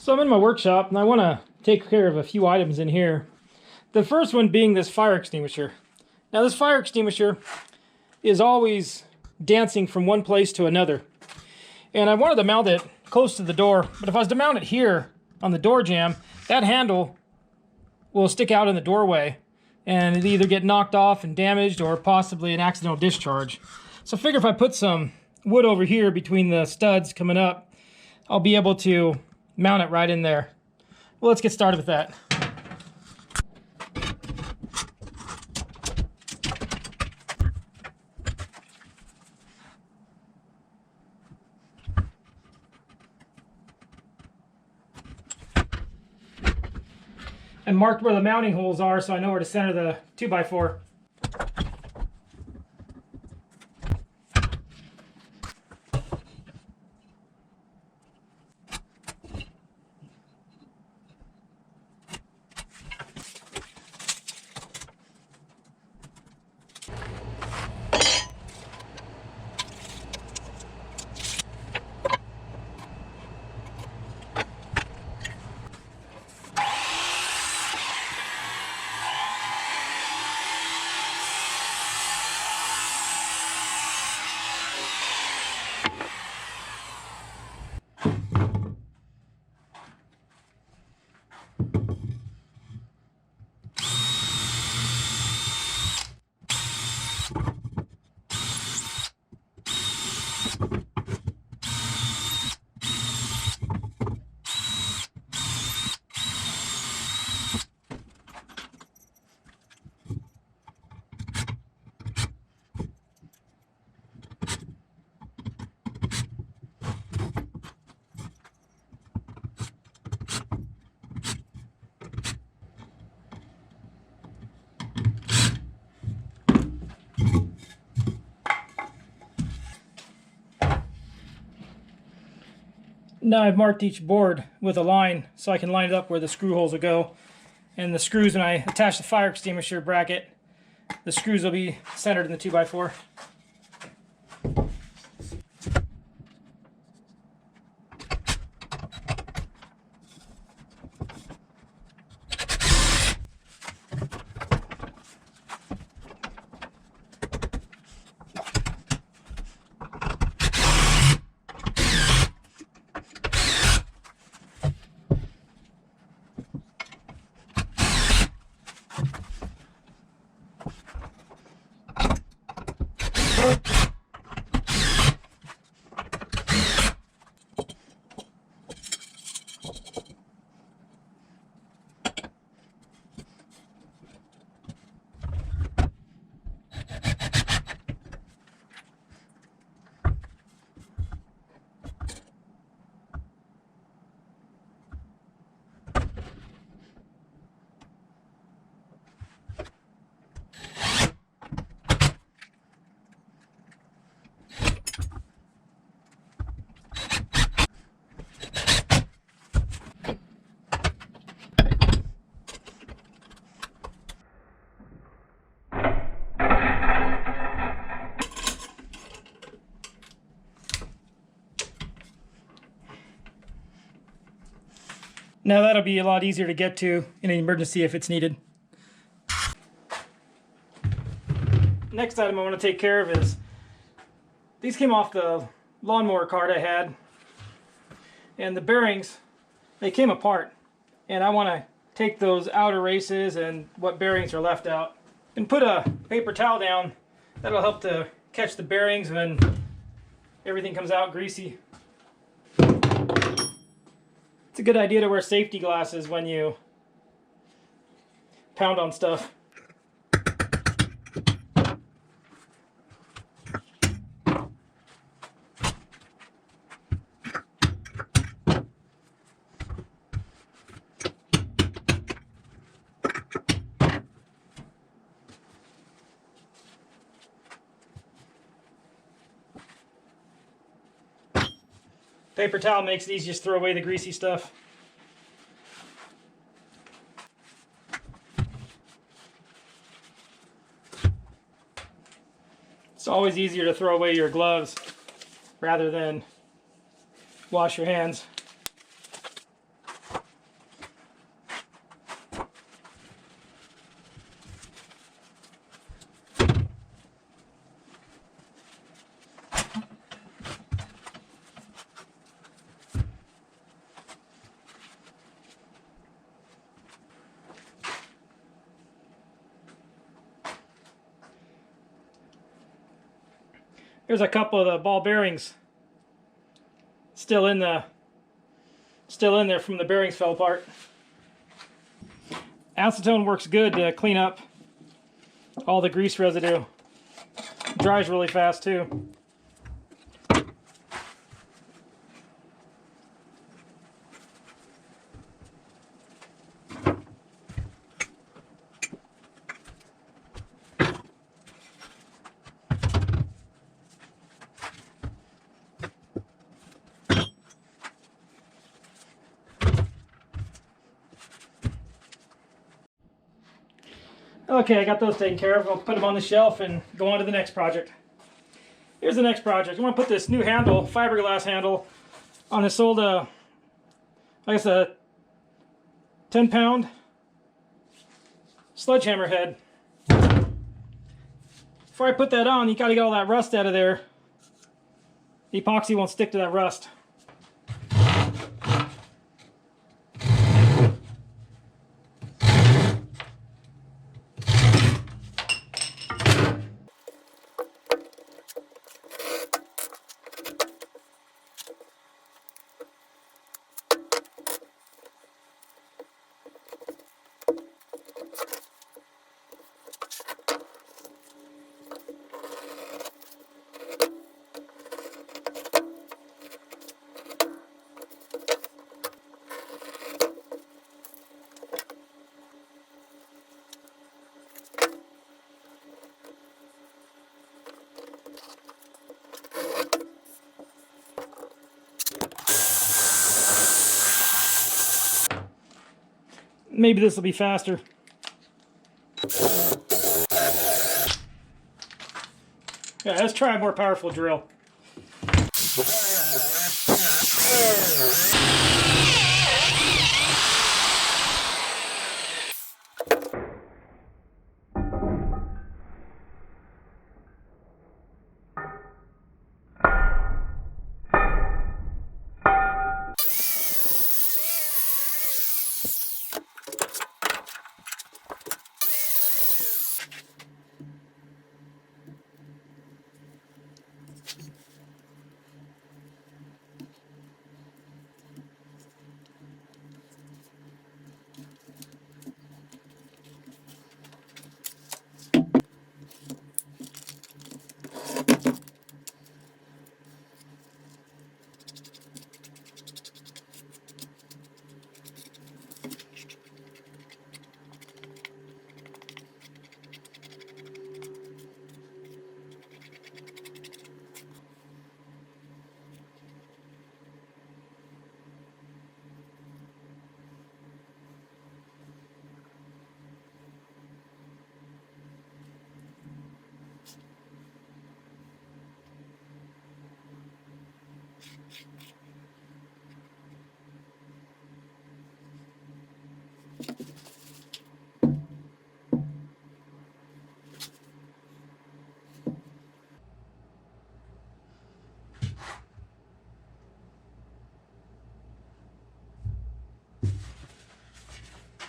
So I'm in my workshop and I want to take care of a few items in here. The first one being this fire extinguisher. Now this fire extinguisher is always dancing from one place to another. And I wanted to mount it close to the door, but if I was to mount it here on the door jamb, that handle will stick out in the doorway and it'll either get knocked off and damaged or possibly an accidental discharge. So I figure if I put some wood over here between the studs coming up, I'll be able to mount it right in there. Well, let's get started with that. I marked where the mounting holes are so I know where to center the 2x4. Now I've marked each board with a line so I can line it up where the screw holes will go. And the screws, when I attach the fire extinguisher bracket, the screws will be centered in the 2x4. Now that'll be a lot easier to get to in an emergency if it's needed. Next item I want to take care of is, these came off the lawnmower cart I had, and the bearings, they came apart, and I want to take those outer races and what bearings are left out and put a paper towel down. That'll help to catch the bearings when everything comes out greasy. It's a good idea to wear safety glasses when you pound on stuff. Paper towel makes it easy to just throw away the greasy stuff. It's always easier to throw away your gloves rather than wash your hands. Here's a couple of the ball bearings still in there from the bearings fell apart. Acetone works good to clean up all the grease residue. It dries really fast too. Okay, I got those taken care of. I'll put them on the shelf and go on to the next project. Here's the next project. I want to put this new handle, fiberglass handle, on this old, I guess a 10-pound sledgehammer head. Before I put that on, you got to get all that rust out of there. The epoxy won't stick to that rust. Maybe this will be faster. Yeah, let's try a more powerful drill.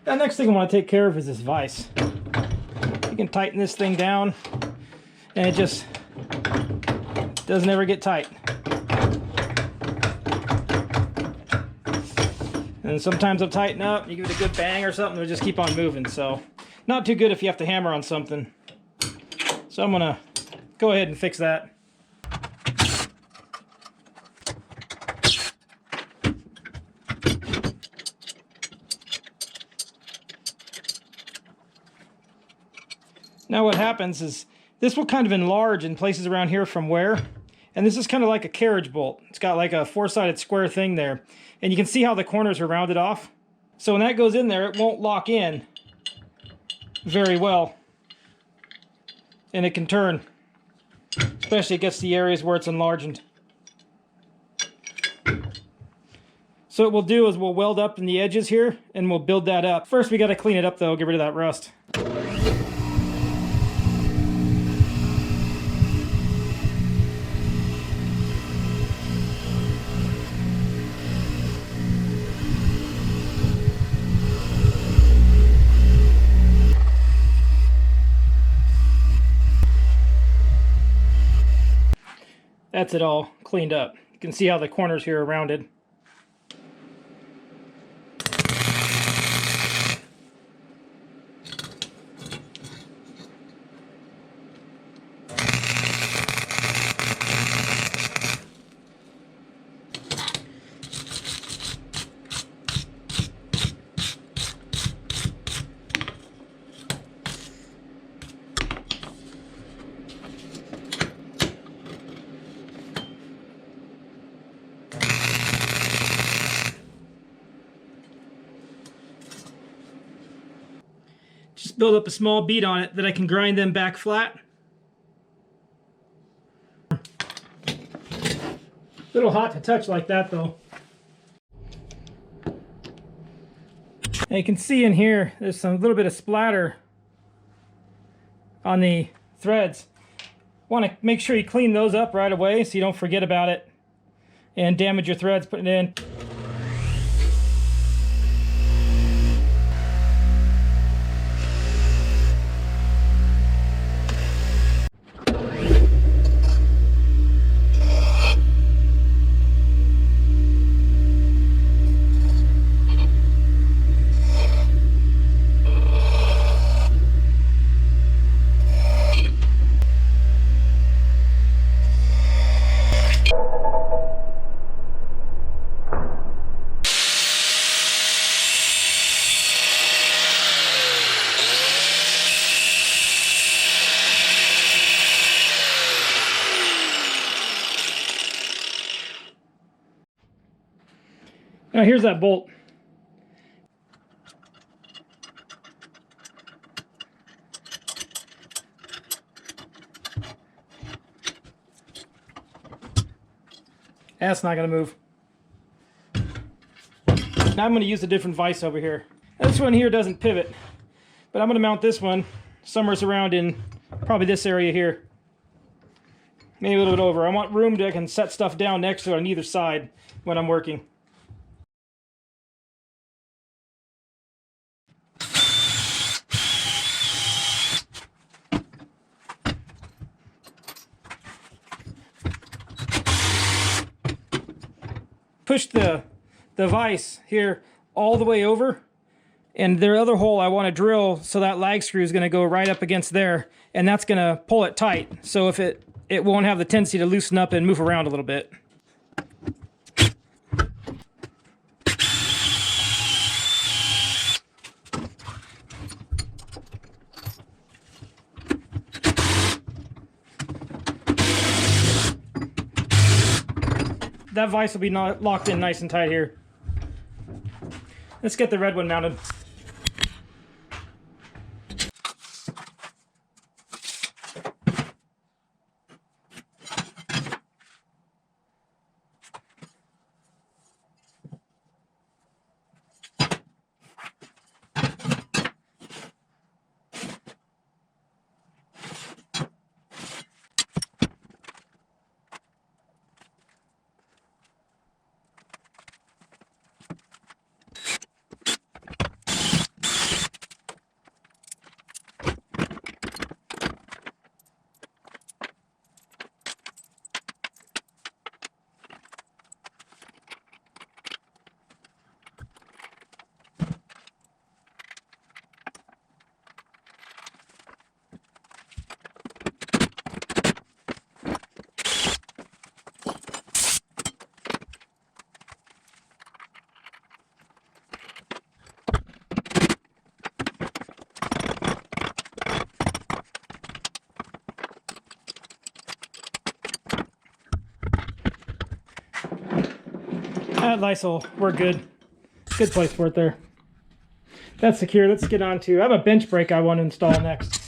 The next thing I want to take care of is this vise. You can tighten this thing down and it just doesn't ever get tight. And sometimes it'll tighten up, you give it a good bang or something, it'll just keep on moving. So not too good if you have to hammer on something. So I'm gonna go ahead and fix that. Now what happens is this will kind of enlarge in places around here from wear. And this is kind of like a carriage bolt. It's got like a four-sided square thing there. And you can see how the corners are rounded off. So when that goes in there, it won't lock in very well. And it can turn, especially against the areas where it's enlarged. So what we'll do is we'll weld up in the edges here and we'll build that up. First we got to clean it up though, get rid of that rust. That's it all cleaned up. You can see how the corners here are rounded. Just build up a small bead on it that I can grind them back flat. A little hot to touch like that though. And you can see in here there's a little bit of splatter on the threads. Want to make sure you clean those up right away so you don't forget about it and damage your threads putting it in. Now here's that bolt. That's not going to move. Now I'm going to use a different vise over here. This one here doesn't pivot, but I'm going to mount this one somewhere around in probably this area here. Maybe a little bit over. I want room to I can set stuff down next to it on either side when I'm working. Push the vise here all the way over, and the other hole I want to drill so that lag screw is going to go right up against there, and that's going to pull it tight so if it won't have the tendency to loosen up and move around a little bit. That vise will be locked in nice and tight here. Let's get the red one mounted. That vise will work good. Good place for it there. That's secure. Let's get on to, I have a bench brake I want to install next.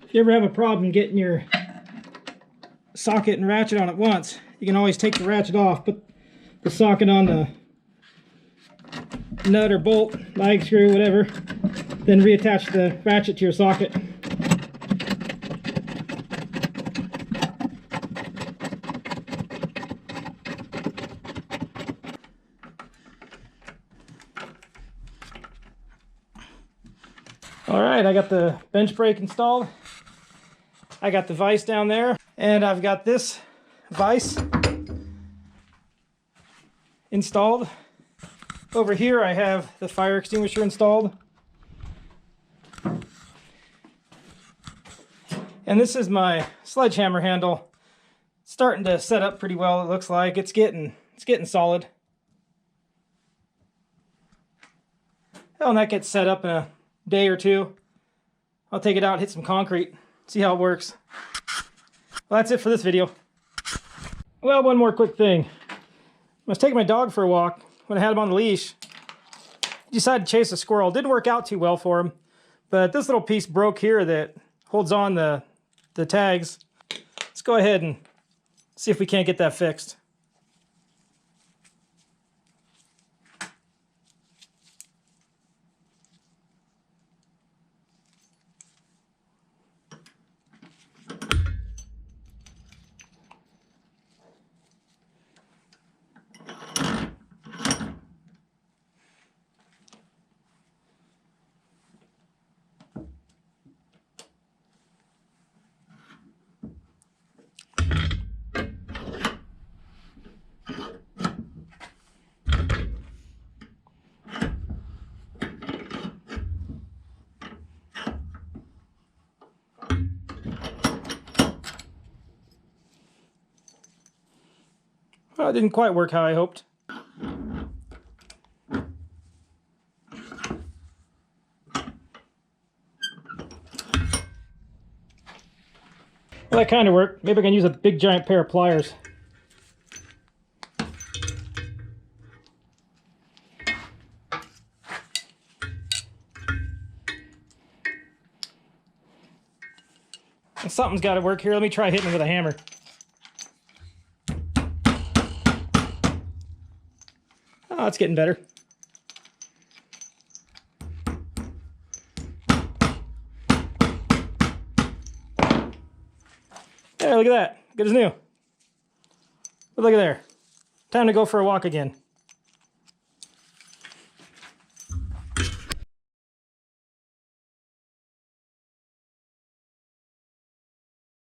If you ever have a problem getting your socket and ratchet on at once, you can always take the ratchet off, put the socket on the nut or bolt, lag screw, whatever, then reattach the ratchet to your socket. Alright, I got the bench brake installed. I got the vise down there, and I've got this vise installed. Over here I have the fire extinguisher installed. And this is my sledgehammer handle. It's starting to set up pretty well, it looks like. It's getting solid. Well, and that gets set up in a day or two. I'll take it out, hit some concrete, see how it works. Well, that's it for this video. Well, one more quick thing. I was taking my dog for a walk when I had him on the leash. He decided to chase a squirrel. Didn't work out too well for him, but this little piece broke here that holds on the tags. Let's go ahead and see if we can't get that fixed. Well, it didn't quite work how I hoped. Well, that kind of worked. Maybe I can use a big giant pair of pliers. And something's got to work here. Let me try hitting it with a hammer. Oh, it's getting better. There, look at that. Good as new. But look at there. Time to go for a walk again.